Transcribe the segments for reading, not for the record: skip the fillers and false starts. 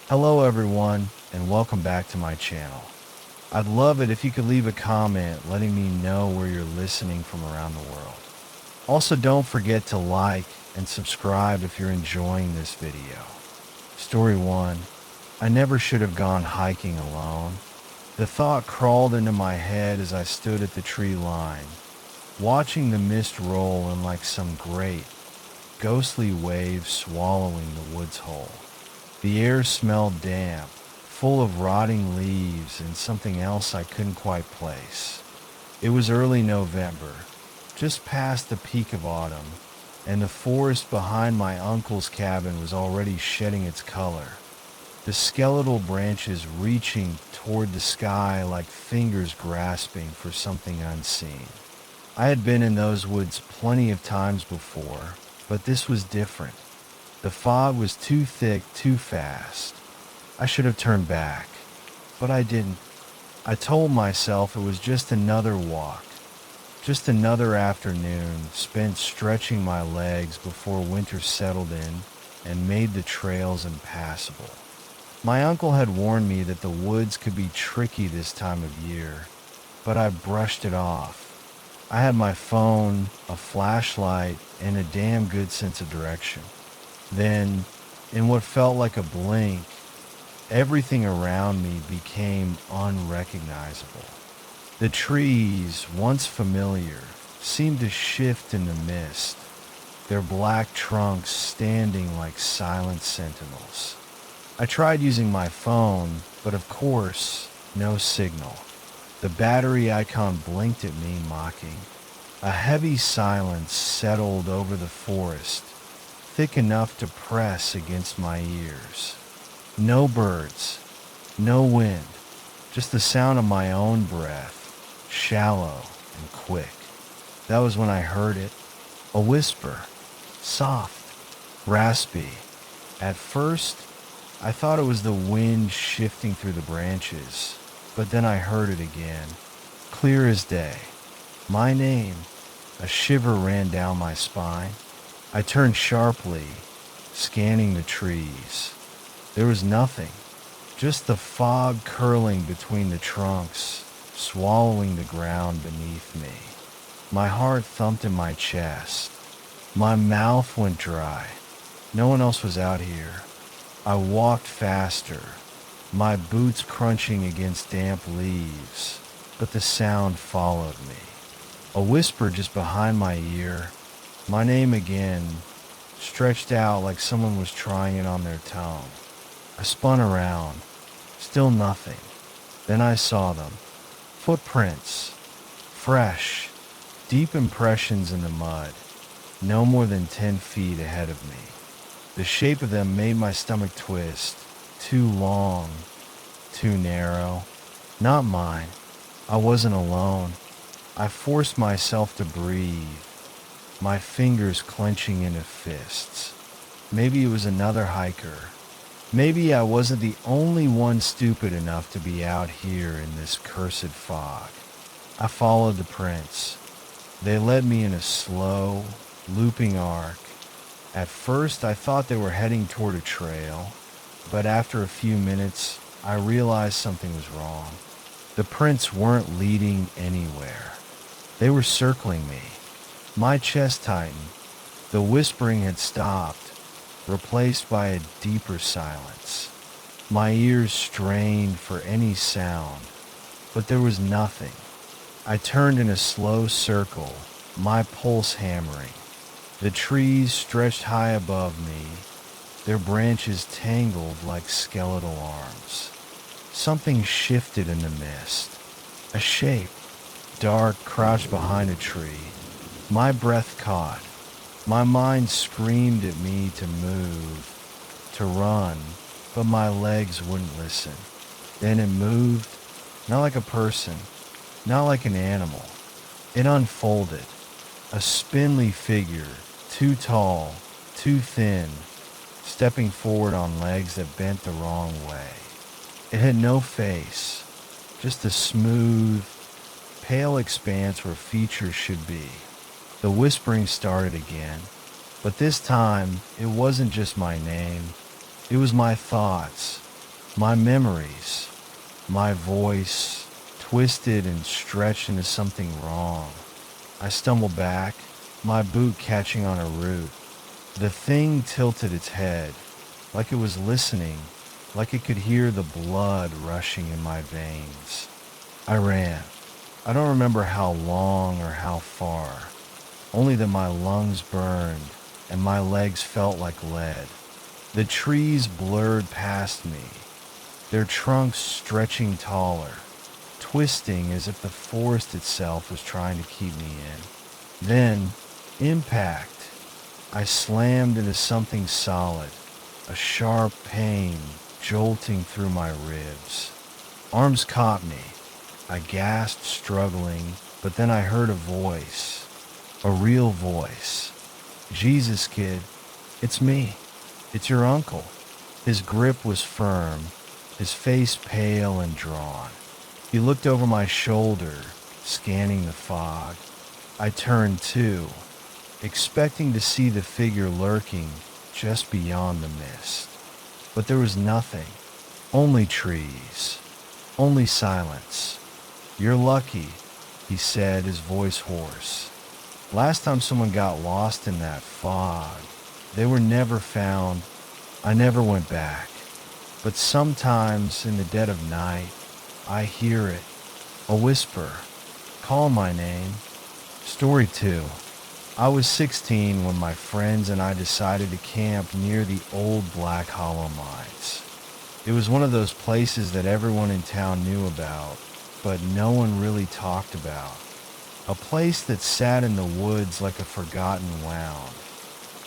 Hello everyone, and welcome back to my channel. I'd love it if you could leave a comment letting me know where you're listening from around the world. Also, don't forget to like and subscribe if you're enjoying this video. Story 1. I never should have gone hiking alone. The thought crawled into my head as I stood at the tree line, watching the mist roll in like some great, ghostly wave swallowing the woods whole. The air smelled damp, full of rotting leaves and something else I couldn't quite place. It was early November, just past the peak of autumn, and the forest behind my uncle's cabin was already shedding its color, the skeletal branches reaching toward the sky like fingers grasping for something unseen. I had been in those woods plenty of times before, but this was different. The fog was too thick, too fast. I should have turned back, but I didn't. I told myself it was just another walk, just another afternoon spent stretching my legs before winter settled in and made the trails impassable. My uncle had warned me that the woods could be tricky this time of year, but I brushed it off. I had my phone, a flashlight, and a damn good sense of direction. Then, in what felt like a blink, everything around me became unrecognizable. The trees, once familiar, seemed to shift in the mist, their black trunks standing like silent sentinels. I tried using my phone, but of course, no signal. The battery icon blinked at me, mocking. A heavy silence settled over the forest, thick enough to press against my ears. No birds, no wind, just the sound of my own breath, shallow and quick. That was when I heard it, a whisper, soft, raspy. At first, I thought it was the wind shifting through the branches, but then I heard it again, clear as day. My name. A shiver ran down my spine. I turned sharply, scanning the trees. There was nothing, just the fog curling between the trunks, swallowing the ground beneath me. My heart thumped in my chest. My mouth went dry. No one else was out here. I walked faster, my boots crunching against damp leaves, but the sound followed me. A whisper just behind my ear, my name again, stretched out like someone was trying it on their tongue. I spun around, still nothing. Then I saw them. Footprints, fresh, deep impressions in the mud, no more than 10 feet ahead of me. The shape of them made my stomach twist, too long, too narrow. Not mine. I wasn't alone. I forced myself to breathe, my fingers clenching into fists. Maybe it was another hiker. Maybe I wasn't the only one stupid enough to be out here in this cursed fog. I followed the prints. They led me in a slow, looping arc. At first, I thought they were heading toward a trail, but after a few minutes, I realized something was wrong. The prints weren't leading anywhere. They were circling me. My chest tightened. The whispering had stopped, replaced by a deeper silence. My ears strained for any sound, but there was nothing. I turned in a slow circle, my pulse hammering. The trees stretched high above me, their branches tangled like skeletal arms. Something shifted in the mist. A shape, dark, crouched behind a tree. My breath caught. My mind screamed at me to move, to run, but my legs wouldn't listen. Then it moved, not like a person, not like an animal. It unfolded, a spindly figure, too tall, too thin, stepping forward on legs that bent the wrong way. It had no face, just a smooth, pale expanse where features should be. The whispering started again, but this time it wasn't just my name. It was my thoughts, My memories, my voice, twisted and stretched into something wrong. I stumbled back, my boot catching on a root. The thing tilted its head, like it was listening, like it could hear the blood rushing in my veins. I ran. I don't remember how long or how far, only that my lungs burned and my legs felt like lead. The trees blurred past me, their trunks stretching taller, twisting as if the forest itself was trying to keep me in. Then, impact. I slammed into something solid, a sharp pain jolting through my ribs. Arms caught me. I gasped, struggling, but then I heard a voice. A real voice. "Jesus, kid, it's me. It's your uncle." His grip was firm, his face pale and drawn. He looked over my shoulder, scanning the fog. I turned too, expecting to see the figure lurking just beyond the mist. But there was nothing. Only trees. Only silence. "You're lucky," he said, his voice hoarse. "Last time someone got lost in that fog, they were never found. I never went back. But sometimes in the dead of night, I hear it. A whisper. Call my name." Story 2. I was 16 when my friends and I decided to camp near the old Black Hollow mines. It was one of those places that everyone in town knew about, but no one really talked about. A place that sat in the woods like a forgotten wound,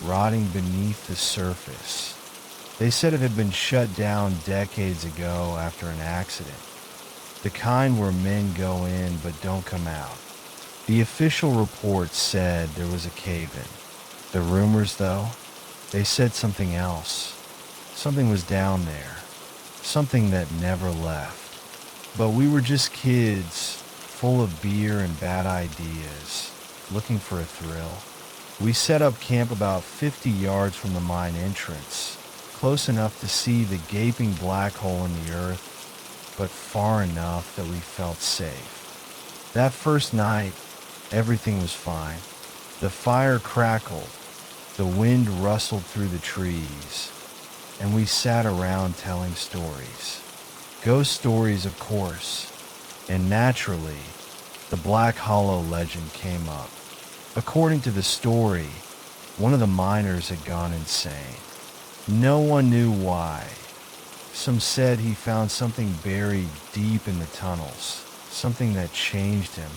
rotting beneath the surface. They said it had been shut down decades ago after an accident. The kind where men go in but don't come out. The official report said there was a cave-in. The rumors, though, they said something else. Something was down there. Something that never left. But we were just kids, full of beer and bad ideas, looking for a thrill. We set up camp about 50 yards from the mine entrance, close enough to see the gaping black hole in the earth, but far enough that we felt safe. That first night, everything was fine. The fire crackled, the wind rustled through the trees, and we sat around telling stories. Ghost stories, of course, and naturally, the Black Hollow legend came up. According to the story, one of the miners had gone insane. No one knew why. Some said he found something buried deep in the tunnels, something that changed him.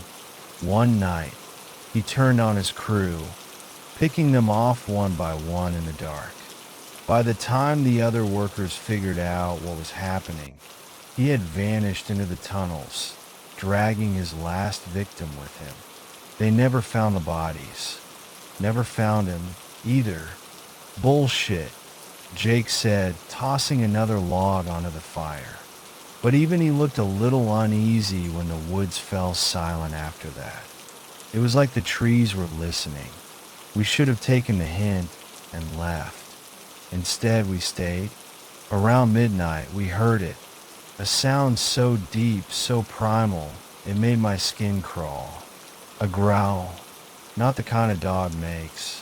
One night, he turned on his crew, picking them off one by one in the dark. By the time the other workers figured out what was happening, he had vanished into the tunnels, dragging his last victim with him. They never found the bodies. Never found him, either. "Bullshit," Jake said, tossing another log onto the fire. But even he looked a little uneasy when the woods fell silent after that. It was like the trees were listening. We should have taken the hint and left. Instead, we stayed. Around midnight, we heard it. A sound so deep, so primal, it made my skin crawl. A growl. Not the kind a dog makes.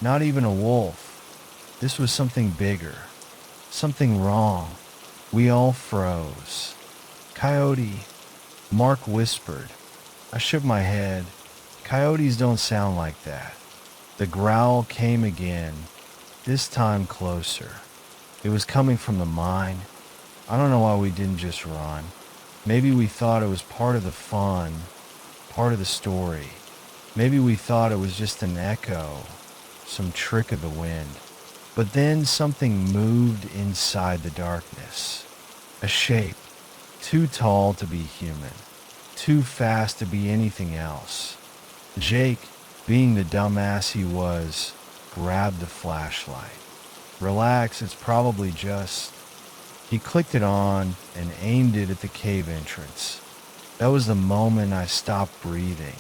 Not even a wolf. This was something bigger. Something wrong. We all froze. "Coyote," Mark whispered. I shook my head. Coyotes don't sound like that. The growl came again, this time closer. It was coming from the mine. I don't know why we didn't just run. Maybe we thought it was part of the fun, part of the story. Maybe we thought it was just an echo, some trick of the wind. But then something moved inside the darkness. A shape, too tall to be human, too fast to be anything else. Jake, being the dumbass he was, grabbed the flashlight. "Relax, it's probably just..." He clicked it on and aimed it at the cave entrance. That was the moment I stopped breathing.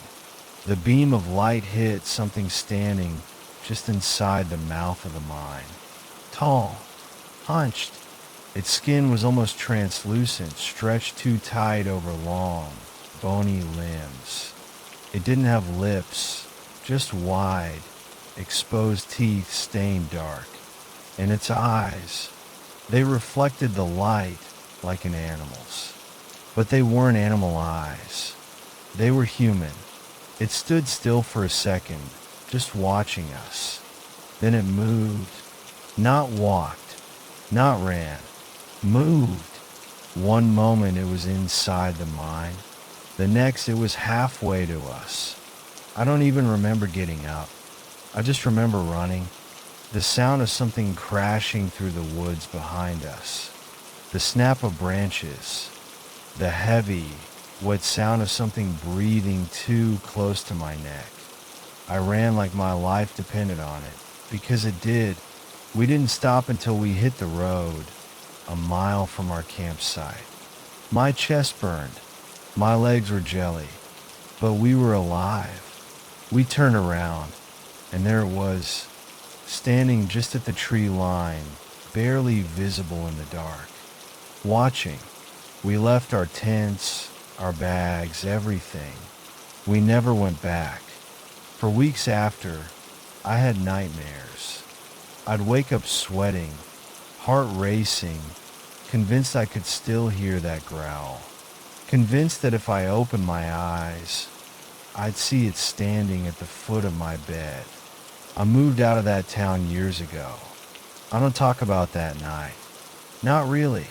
The beam of light hit something standing just inside the mouth of the mine. Tall, hunched, Its skin was almost translucent, stretched too tight over long, bony limbs. It didn't have lips, just wide, exposed teeth stained dark. And its eyes, they reflected the light like an animal's. But they weren't animal eyes. They were human. It stood still for a second, just watching us. Then it moved. Not walked, not ran. Moved. One moment it was inside the mine. The next it was halfway to us. I don't even remember getting up. I just remember running. The sound of something crashing through the woods behind us. The snap of branches. The heavy, wet sound of something breathing too close to my neck. I ran like my life depended on it, because it did. We didn't stop until we hit the road, a mile from our campsite. My chest burned. My legs were jelly, but we were alive. We turned around, and there it was, standing just at the tree line, barely visible in the dark. Watching. We left our tents, our bags, everything. We never went back. For weeks after, I had nightmares. I'd wake up sweating, heart racing, convinced I could still hear that growl. Convinced that if I opened my eyes, I'd see it standing at the foot of my bed. I moved out of that town years ago. I don't talk about that night. Not really.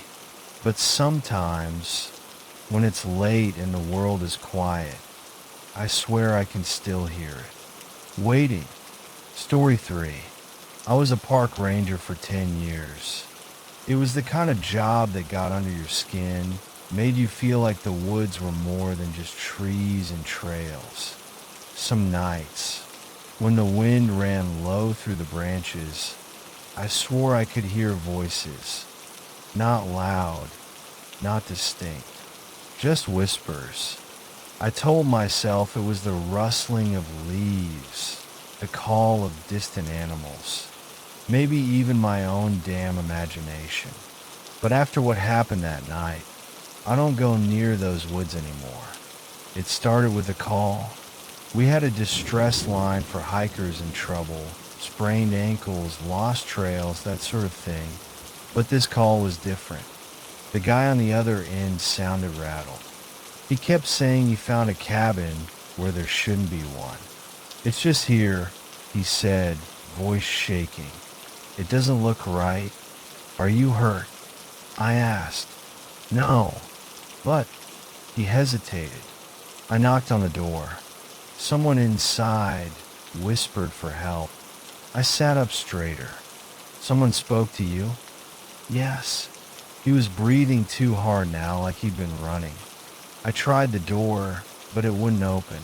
But sometimes, when it's late and the world is quiet, I swear I can still hear it. Waiting. Story 3. I was a park ranger for 10 years. It was the kind of job that got under your skin, made you feel like the woods were more than just trees and trails. Some nights, when the wind ran low through the branches, I swore I could hear voices. Not loud, not distinct, just whispers. I told myself it was the rustling of leaves, the call of distant animals, maybe even my own damn imagination. But after what happened that night, I don't go near those woods anymore. It started with a call. We had a distress line for hikers in trouble, sprained ankles, lost trails, that sort of thing. But this call was different. The guy on the other end sounded rattled. He kept saying he found a cabin where there shouldn't be one. It's just here, he said, voice shaking. It doesn't look right. Are you hurt? I asked. No, but he hesitated. I knocked on the door. Someone inside whispered for help. I sat up straighter. Someone spoke to you? Yes. He was breathing too hard now, like he'd been running. I tried the door, but it wouldn't open.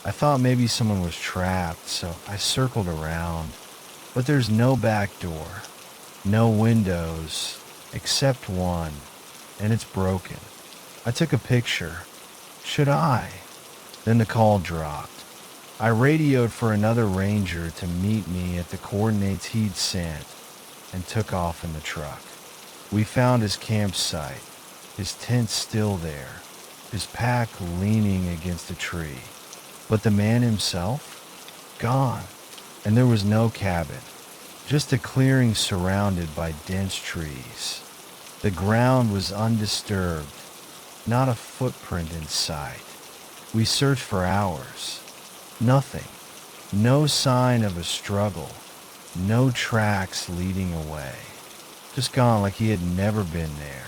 I thought maybe someone was trapped, so I circled around. But there's no back door, no windows, except one, and it's broken. I took a picture. Should I? Then the call dropped. I radioed for another ranger to meet me at the coordinates he'd sent and took off in the truck. We found his campsite, his tent still there, his pack leaning against a tree. But the man himself? Gone. And there was no cabin, just a clearing surrounded by dense trees. The ground was undisturbed, not a footprint in sight. We searched for hours. Nothing. No sign of a struggle. No tracks leading away. Just gone like he had never been there.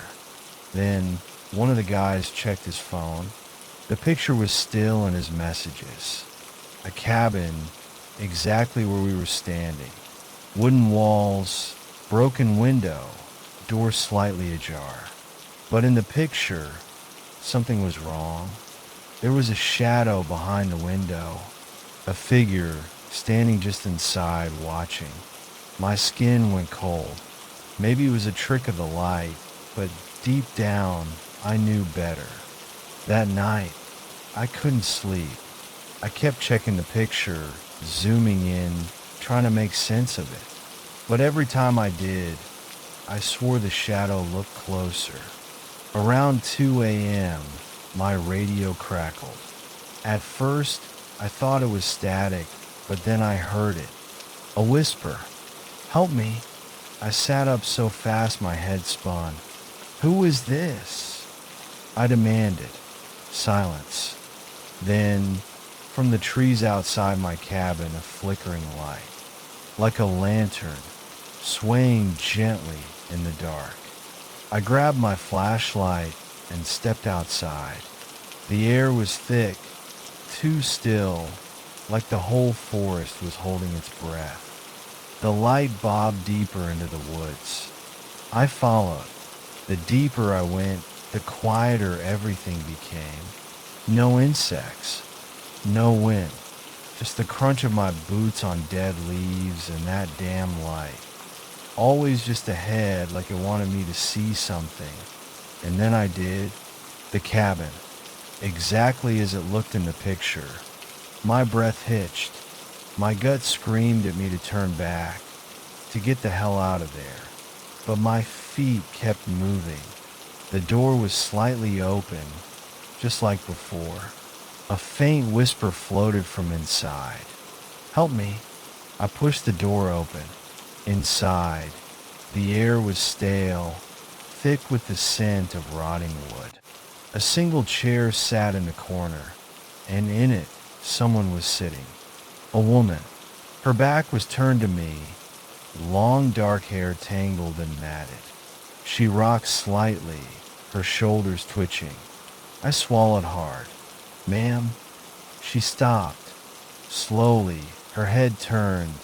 Then one of the guys checked his phone. The picture was still in his messages. A cabin exactly where we were standing. Wooden walls, broken window, door slightly ajar. But in the picture, something was wrong. There was a shadow behind the window, a figure standing just inside watching. My skin went cold. Maybe it was a trick of the light, but deep down, I knew better. That night, I couldn't sleep. I kept checking the picture, zooming in, trying to make sense of it. But every time I did, I swore the shadow looked closer. Around 2 a.m., my radio crackled. At first, I thought it was static, but then I heard it. A whisper. "Help me." I sat up so fast my head spun. "Who is this?" I demanded. Silence. Then, from the trees outside my cabin, a flickering light, like a lantern, swaying gently in the dark. I grabbed my flashlight and stepped outside. The air was thick, too still, like the whole forest was holding its breath. The light bobbed deeper into the woods. I followed. The deeper I went, the quieter everything became. No insects, no wind, just the crunch of my boots on dead leaves and that damn light. Always just ahead, like it wanted me to see something. And then I did. The cabin, exactly as it looked in the picture. My breath hitched. My gut screamed at me to turn back, to get the hell out of there. But my feet kept moving. The door was slightly open, just like before. A faint whisper floated from inside. "Help me." I pushed the door open. Inside, the air was stale, thick with the scent of rotting wood. A single chair sat in the corner, and in it, someone was sitting. A woman. Her back was turned to me, long dark hair tangled and matted. She rocked slightly, her shoulders twitching. I swallowed hard. "Ma'am?" She stopped. Slowly, her head turned.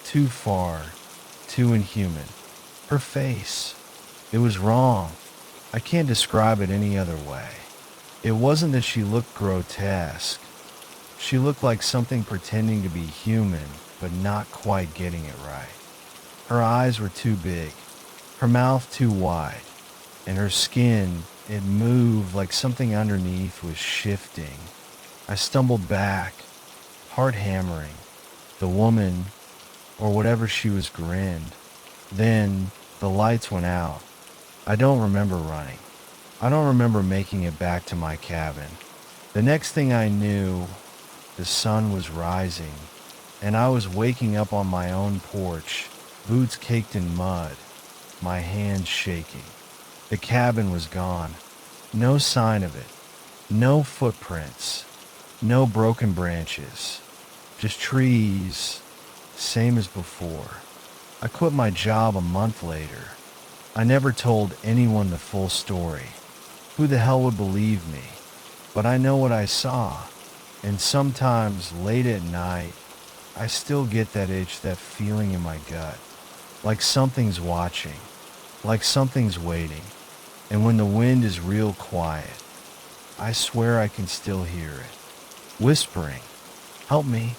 Too far, too inhuman. Her face. It was wrong. I can't describe it any other way. It wasn't that she looked grotesque. She looked like something pretending to be human, but not quite getting it right. Her eyes were too big, her mouth too wide, and her skin, it moved like something underneath was shifting. I stumbled back, heart hammering. The woman, or whatever she was, grinned. Then the lights went out. I don't remember running. I don't remember making it back to my cabin. The next thing I knew, the sun was rising, and I was waking up on my own porch, boots caked in mud, my hands shaking. The cabin was gone. No sign of it. No footprints. No broken branches. Just trees, same as before. I quit my job a month later. I never told anyone the full story. Who the hell would believe me? But I know what I saw. And sometimes, late at night, I still get that itch, that feeling in my gut. Like something's watching. Like something's waiting. And when the wind is real quiet, I swear I can still hear it. Whispering, "Help me."